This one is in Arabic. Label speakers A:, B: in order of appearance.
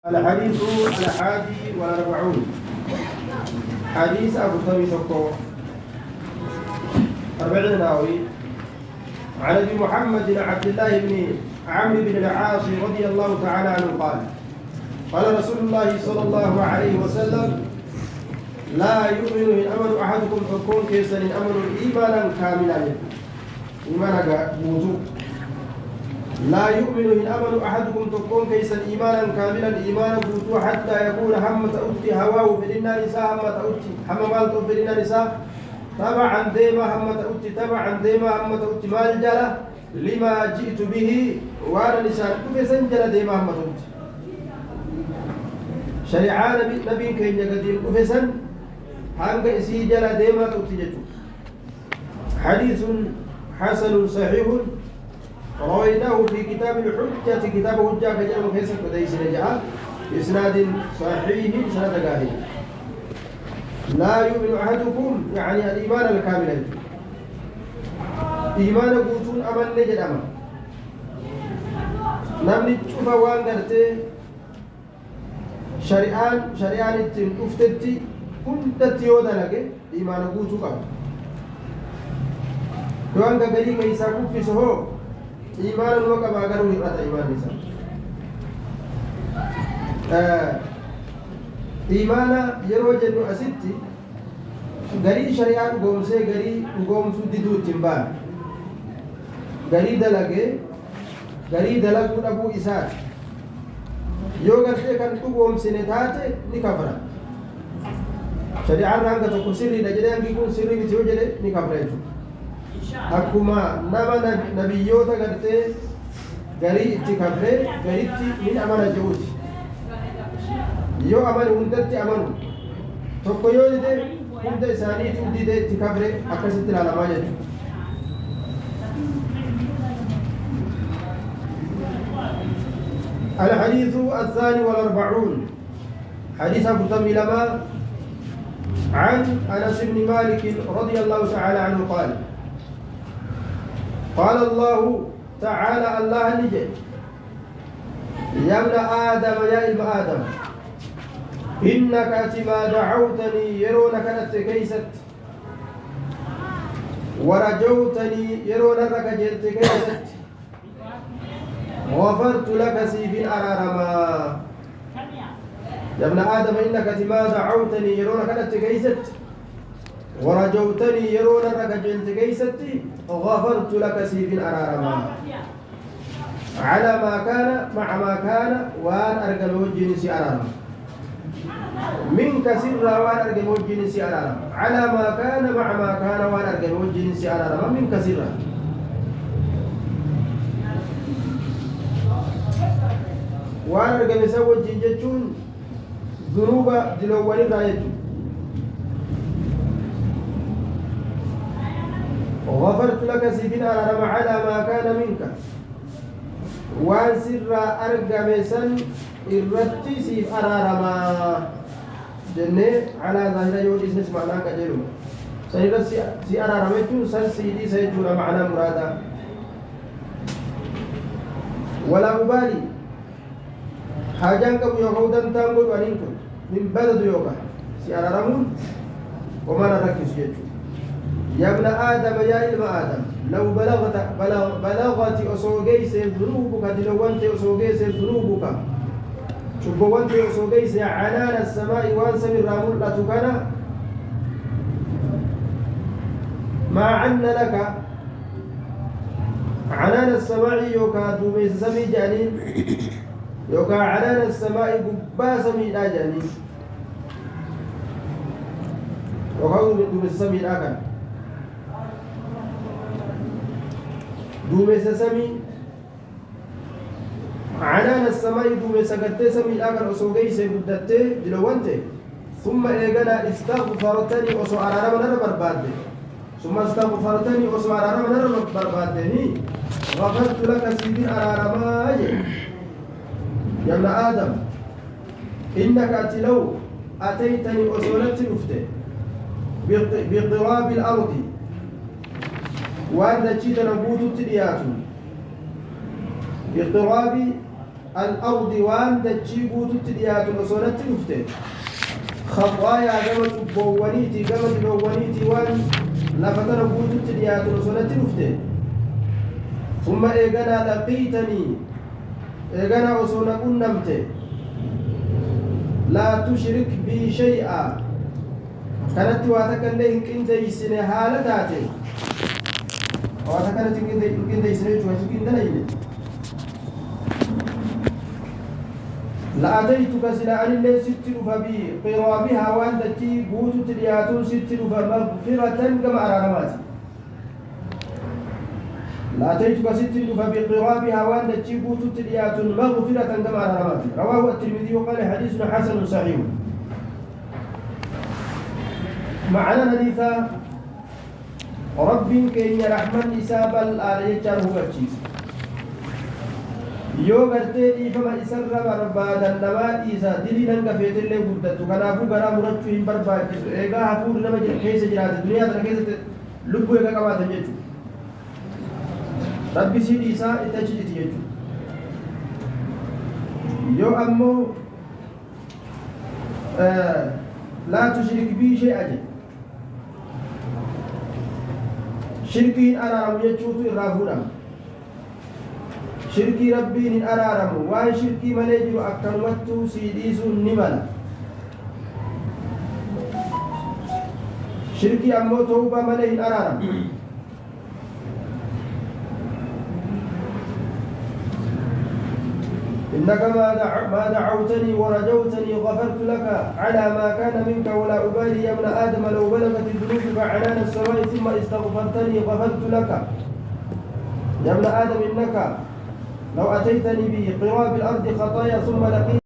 A: الحديث الحادي والأربعون حديث أبو ثمي سكو 40 ناوي عن أبي محمد عبد الله بن عمرو بن العاص رضي الله تعالى عنه قال قال رسول الله صلى الله عليه وسلم لا يؤمن إن أمن أحدكم فكون كيسا إن أمن إيمانا كاملا إيمانا موجود لا يؤمن إن أمن أحدكم تكون كيسا إيمانا كاملا إيمانا بوتو حتى يكون همة أوتي هواه في النا نساء همة أوتي هم مالته في النا نساء تبعا ديما همة أوتي تبعا ديما همة أوتي مال جلا لما جئت به وانا نساء كيسا جلا ديما همة أوتي شريعة نبي كين يقدين كيسا هنگ إسي جلا ديما أوتي جتو حديث حسن صحيح رويناه في كتاب الحجة كتاب حجة كجل كيسك وديس نجاح بإسناد صحيح سند قاهي لا يؤمن أحدكم يعني الإيمان الكامل إيمان قوتون أمن نجد أمن نمني تشوف وان قرتي شريان التن أفتتي كنت تيودا لك إيمان قوتو قبل وان قبلي كيسا كفي سهو إيمان الوقت ما قالوا يقرأ إيمان نساء إيمان يروج إنه أسيتي غري شريعة قومسة غري قومسو ديدو تنبان غري دلق أبو إسات يو غرتي كان قومسة نتاتي نكفرة شريعة رانك تكون سري نجدين بيكون سري بتوجد نكفرة akkuma nama nabiyyoota gartee garii itti kafree gariitti min amana jehuuti yoo amanu hundatti amanu tokko yoo dide hunda isaaniitu dide itti kafree akkasitti ilaalamaa jechuudha. الحديث الثاني والأربعون حديث أبو لما عن أنس بن مالك رضي الله تعالى عنه قال قال الله تعالى الله نجي يا ابن آدم يا ابن آدم إنك أتما دعوتني يرونك نتكيست ورجوتني يرونك جلت كيست غفرت لك سيف أرارما يا ابن آدم إنك أتما دعوتني يرونك نتكيست ورجوتني يرون الرجل كيستي غفرت لك سيف أرارما على ما كان مع ما كان وان أرجل وجه نسي أرارما منك سر وان أرجل وجه نسي أرارما على ما كان مع ما كان وان أرجل وجه نسي أرارما منك سر وان أرجل سوى جنجتون ذنوب دلوان رايتون غفرت لك سيفنا على ما كان منك وان سر أرقم سن إرتي سيف أرارما جنة على ظاهرة يود اسم معناه كجلو سيرت سي أرارما يجون سن سيدي سيجون معنى مرادا ولا أبالي حاجان كم يهودا تنقل وننكم من بلد يوغا سي أرارمون وما نركز يجون يا ابن آدم يا ابن آدم لو بلغت أسوغيس ذنوبك دلوانت أسوغيس ذنوبك شبوانت أسوغيس عنان السماء وانسم الرامل لتكنا ما عن لك عنان السماء يوكا دوميس سمي جانين يوكا عنان السماء قبا سمي لا جانين يوكا دوميس سمي لا كان دوميس سمي عنان السماء دوميس قدت سمي الآخر أسوغي سيبدت دلوانت ثم إيقنا استغفرتني أسو أرارم نرى برباد ثم استغفرتني أسو أرارم نرى برباد غفرت لك سيدي أرارم يا ابن آدم إنك أتلو أتيتني أسولت نفته بقراب الأرض وأن جيت نبوت تليات باضطراب الأرض وان دجيبو تتديات وصولت نفته خطايا قمت بوانيتي قمت بوانيتي وان لفتن بوت تتديات وصولت نفته ثم إيقنا لقيتني إيقنا وصونا قنمته لا تشرك بي شيئا كانت واتكلم كنت يسني حالتاتي واتكلم كنت يسني واتكلم دليل لأتيتك سلا أن اللي ستر فبقرابها وأن تجي بوت تلياتون ستر فمغفرة كما أراماتي لأتيتك ستر فبقرابها وأن تجي بوت تلياتون مغفرة كما أراماتي رواه الترمذي وقال حديث حسن صحيح معنى الحديث رب كين رحمن إساب الآلية هو الجيس yoo gartee dhiifama isarra barbaadan namaa dhiisa dilii nan gafeetillee guddattu kanaafuu garaa murachuu hin barbaachisu eegaa hafuurri nama keessa jiraate duniyaa tana keessatti lubbuu eega qabaatan jechuudha rabbi sii dhiisaa itti achi jiti jechuudha yoo ammoo laa tushrik bii shay'a jedhe shirkiin araaramu jechuutu irraa fuudhama shirkii rabbiin hin araaramu waan shirkii malee jiru akkanumattuu sii dhiisuun ni mala shirkii ammoo tawbaa malee hin araaramu إنك ما دعوتني ورجوتني غفرت لك على ما كان منك ولا أبالي يا ابن آدم لو بلغت الذنوب عنان السماء ثم استغفرتني غفرت لك يا ابن آدم إنك لو أتيتني بقراب الأرض خطايا ثم لقيت